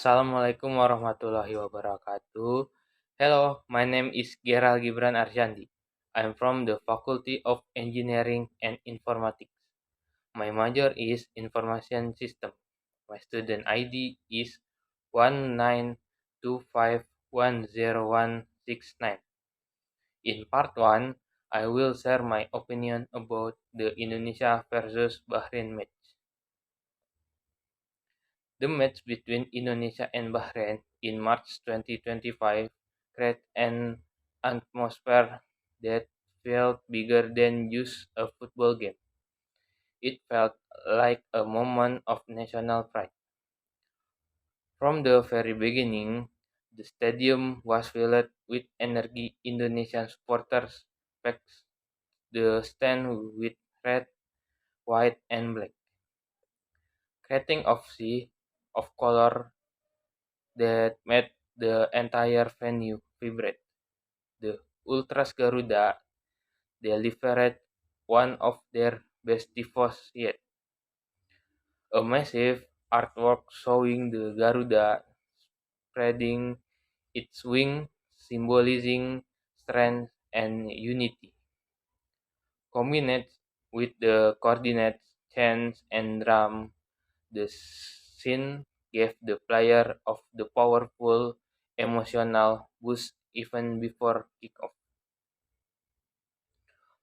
Assalamualaikum warahmatullahi wabarakatuh. Hello, my name is Geral Gibran Arjandi. I'm from the Faculty of Engineering and Informatics. My major is Information System. My student ID is 192510169. In part 1, I will share my opinion about the Indonesia versus Bahrain match. The match between Indonesia and Bahrain in March 2025 created an atmosphere that felt bigger than just a football game. It felt like a moment of national pride. From the very beginning, the stadium was filled with energy. Indonesian supporters packed the stand with red, white, and black, creating a sea of color that made the entire venue vibrate. The Ultras Garuda delivered one of their best devotes yet, a massive artwork showing the Garuda spreading its wing, symbolizing strength and unity. Combined with the coordinates, chants, and drum, the scene gave the player of the powerful emotional boost even before kickoff.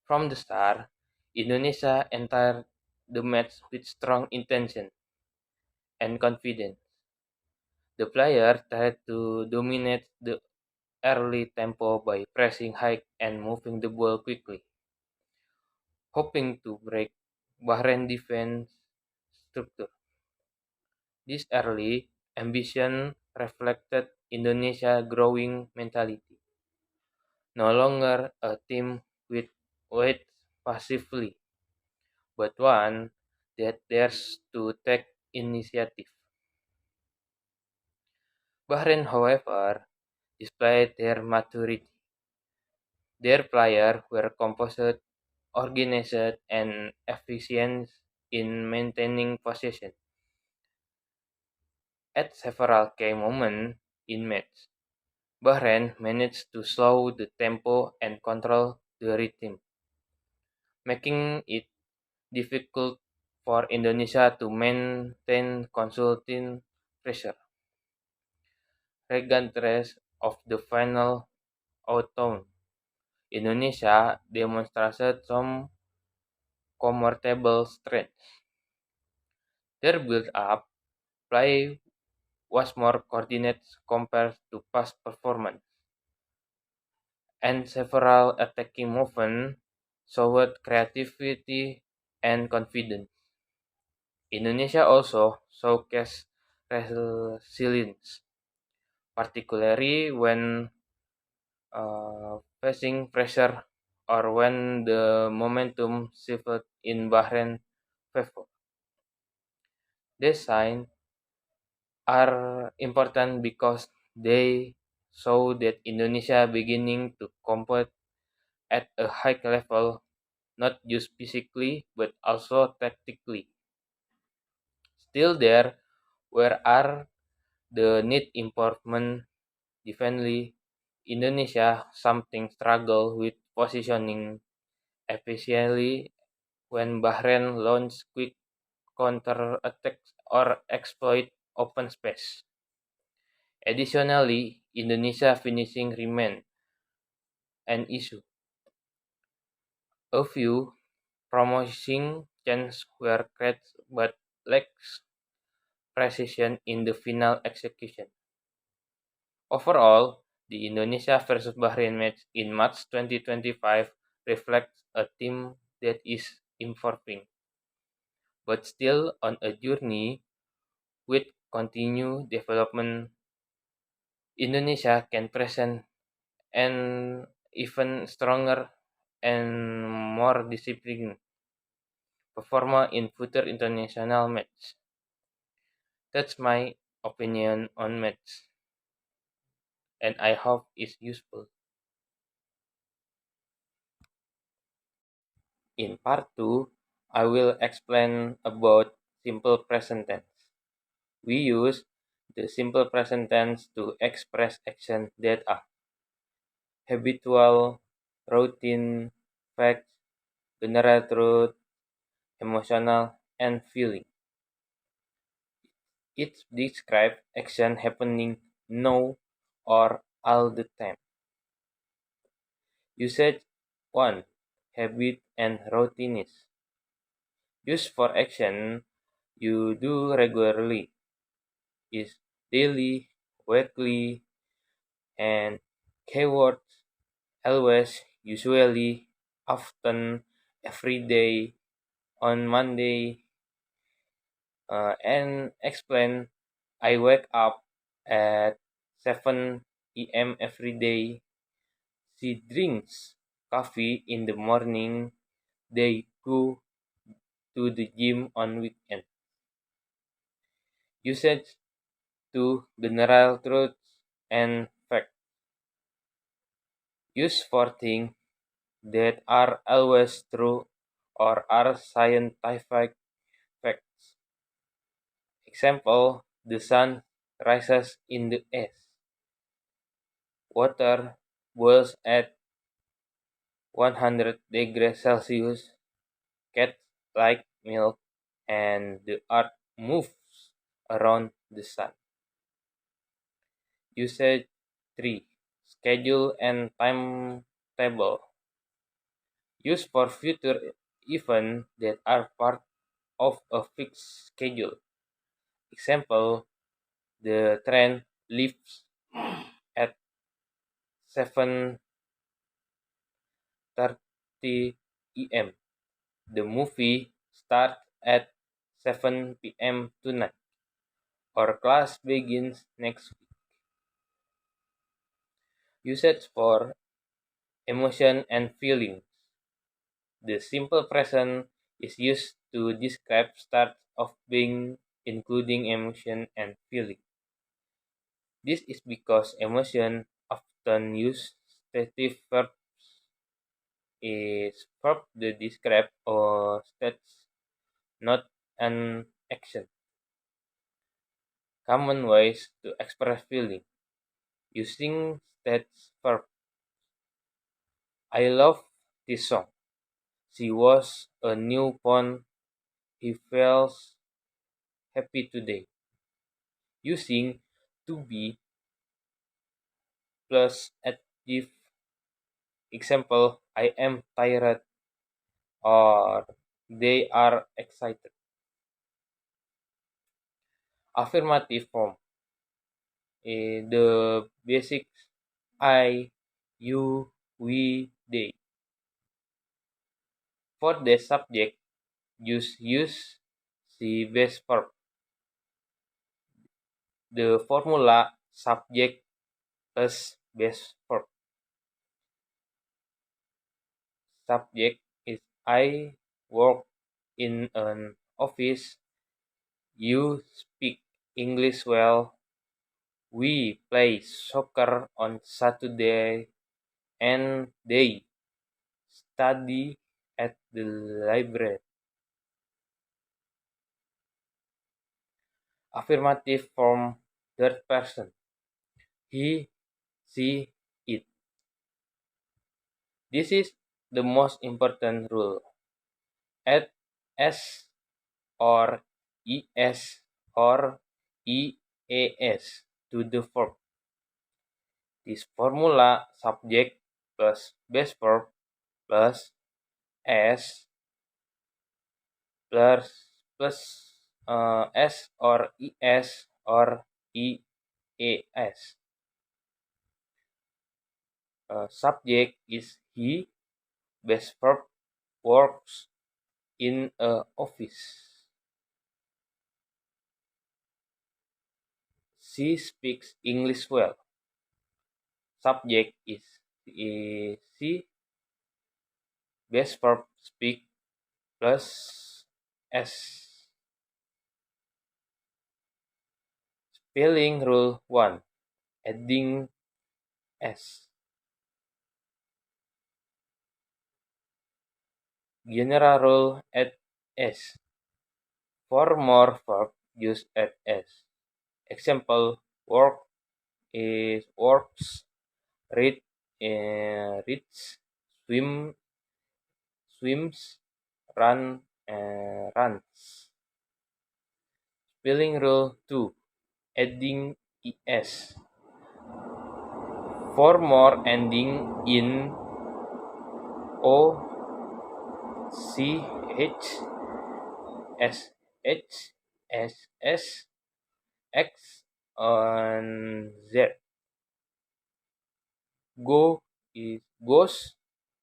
From the start, Indonesia entered the match with strong intention and confidence. The player tried to dominate the early tempo by pressing high and moving the ball quickly, hoping to break Bahrain defense structure. This early ambition reflected Indonesia's growing mentality, no longer a team with waits passively, but one that dares to take initiative. Bahrain, however, displayed their maturity. Their players were composed, organized, and efficient in maintaining possession. At several key moments in match, Bahrain managed to slow the tempo and control the rhythm, making it difficult for Indonesia to maintain consistent pressure. Regardless of the final outcome, Indonesia demonstrated some comfortable strength. Their build-up play was more coordinated compared to past performance, and several attacking movements showed creativity and confidence. Indonesia also showcased resilience, particularly when facing pressure or when the momentum shifted in Bahrain favor. These signs are important because they show that Indonesia beginning to compete at a high level, not just physically but also tactically. Still, there where are the need improvement. Defensively, Indonesia something struggle with positioning efficiently when Bahrain launch quick counter-attacks or exploit open space. Additionally, Indonesia finishing remained an issue. A few promising chances were created but lacked precision in the final execution. Overall, the Indonesia versus Bahrain match in March 2025 reflects a team that is improving, but still on a journey with continued development. Indonesia can present an even stronger and more disciplined performer in future international match. That's my opinion on match, and I hope it's useful. In part 2, I will explain about simple present tense. We use the simple present tense to express actions that are habitual, routine, fact, general truth, emotional, and feeling. It describes action happening now or all the time. Usage 1. Habit and routines. Use for action you do regularly is daily, weekly, and keywords always, usually, often, every day, on Monday, and explain I wake up at 7 p.m. every day. She drinks coffee in the morning. They go to the gym on weekend. Usage to general truths and facts. Use for things that are always true or are scientific facts. Example, the sun rises in the east. Water boils at 100 degrees Celsius. Cats like milk, and the earth moves around the sun. Usage 3. Schedule and timetable. Use for future events that are part of a fixed schedule. Example, the train leaves at 7:30 am. The movie starts at 7 p.m. tonight. Or class begins next week. Usage for emotion and feelings. The simple present is used to describe start of being, including emotion and feeling. This is because emotion often use stative verbs is verb that describe or states, not an action. Common ways to express feeling using states verb. I love this song. She was a newborn. He feels happy today. Using to be plus adjective. Example, I am tired or they are excited. Affirmative form. The basics I, you, we, they. For the subject, use the base verb. The formula subject plus base verb. Subject is I work in an office. You speak English well. We play soccer on Saturday. And they study at the library. Affirmative form third person. He, she, it. This is the most important rule. Add s or es or eas to the verb. This formula subject plus base verb plus s plus s or es or eas. Subject is he. Base verb works in a office. She speaks English well. Subject is she. Base verb speak plus s. Spelling rule 1. Adding s. General rule add s. For more verb use add s. Example: work is works, read reads, swim swims, run runs. Spelling rule 2: adding es. For more ending in o, ch, sh, ss, x, and z. Go is goes,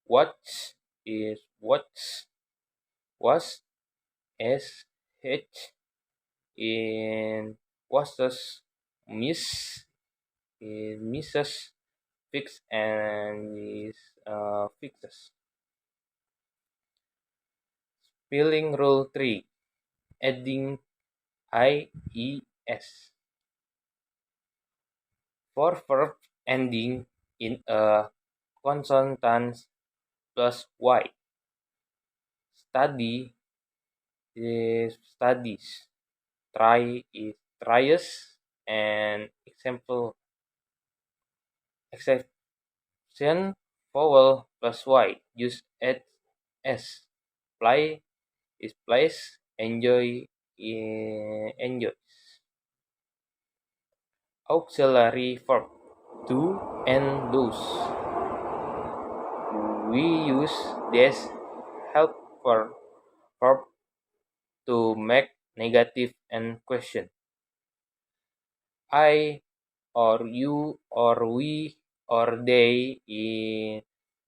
watch is watch, was, sh, in washes, miss is misses, fix and is fixes. Spelling rule 3: adding ies. For verbs ending in a consonant plus y. Study is studies. Try is tries. And exception vowel plus y. Use add s. Play is plays. Enjoy enjoys. Auxiliary verb: do and does. We use this helper verb to make negative and question. I or you or we or they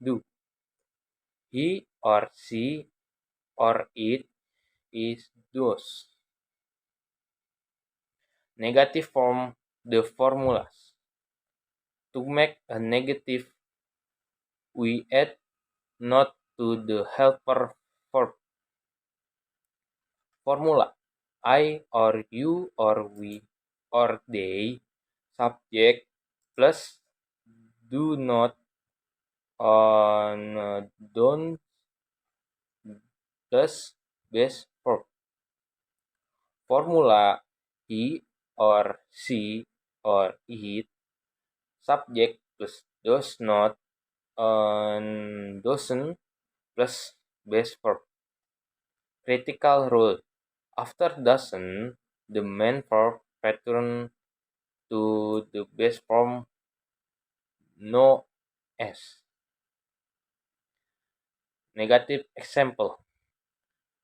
do. He or she or it is does. Negative form the formulas. To make a negative, we add not to the helper verb. Formula: I or you or we or they, subject plus do not on don't plus base verb. Formula: he or she or it, subject plus does not on doesn't plus base verb. Critical rule: after doesn't, the main verb return to the base form no s. Negative example: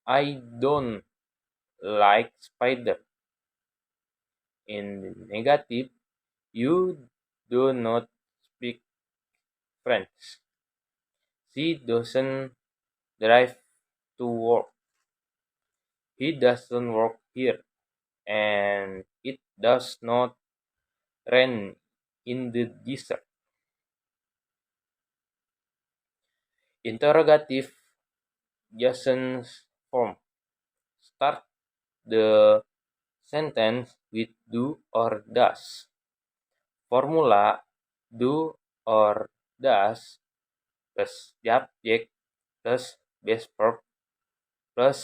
I don't like spider. In negative, you do not speak French. She doesn't drive to work. He doesn't work here. And it does not rain in the desert. Interrogative Jason's form. Start the sentence with do or does. Formula: do or does plus subject plus base verb plus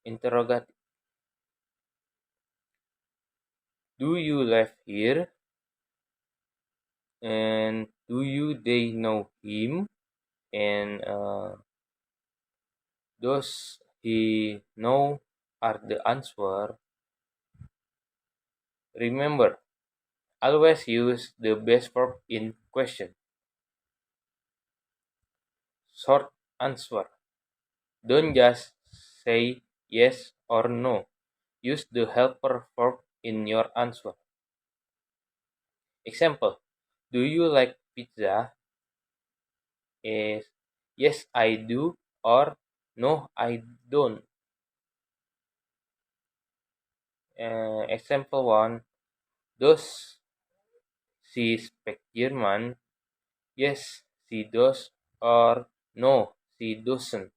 interrogative. Do you live here? And do you they know him? And does he know are the answer. Remember, always use the base verb in question. Short answer. Don't just say yes or no. Use the helper verb in your answer. Example: do you like pizza? Is yes I do or no I don't. Example 1: does she speak German? Yes she does or no she doesn't.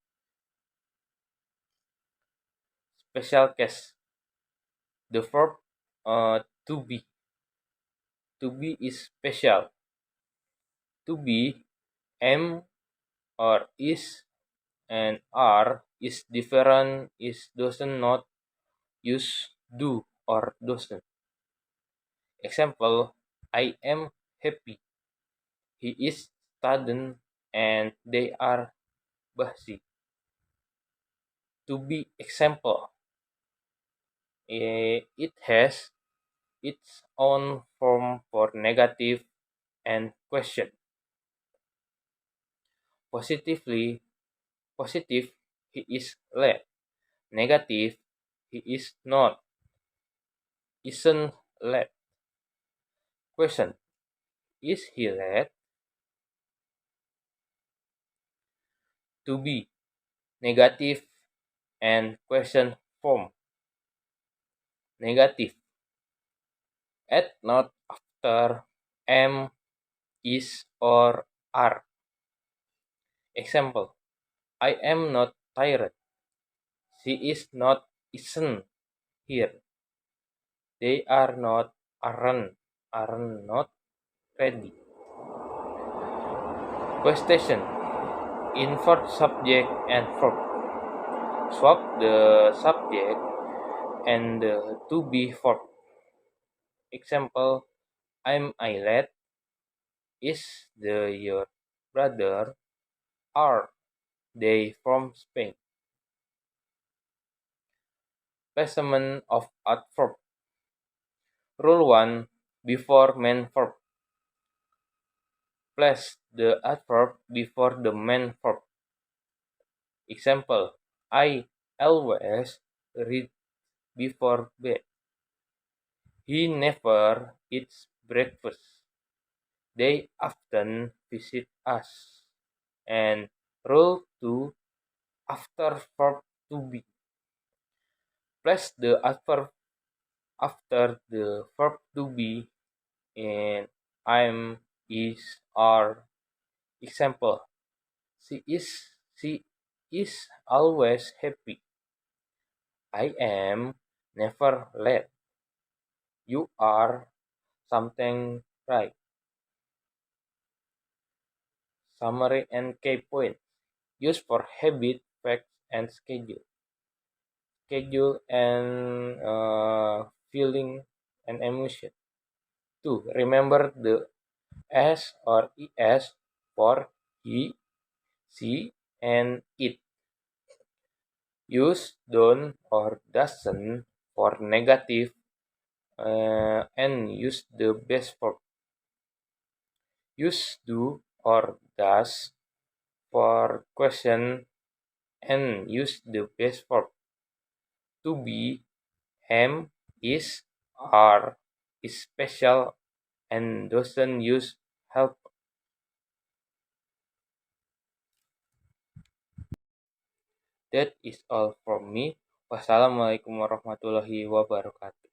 Special case: the verb to be. To be is special. To be, am or is and are is different is does not use do or doesn't. Example, I am happy. He is student and they are busy. To be example, it has its own form for negative and question. Positively, positive, he is late. Negative, he is not, isn't late. Question, is he late? To be, negative and question form. Negative, at not after am, is, or are. Example, I am not tired. She is not, isn't here. They are not, aren't not ready. Question, invert subject and verb. Swap the subject and the to be verb. Example, I'm Ailet. Is the your brother? Are they from Spain? Placement of adverb. Rule 1. Before main verb. Place the adverb before the main verb. Example, I always read before bed. He never eats breakfast. They often visit us. And rule 2, after verb to be. Place the adverb after the verb to be in I'm, is, are. Example, she is always happy. I am never late. You are something right. Summary and key points. Used for habit, facts, and schedule. Schedule and feeling and emotion. 2. Remember the S or ES for he, she, and it. Use don't or doesn't for negative and use the base verb. Use do or does for question and use the base verb. To be, am, is, are, is special and doesn't use help. That is all from me. Wassalamualaikum warahmatullahi wabarakatuh.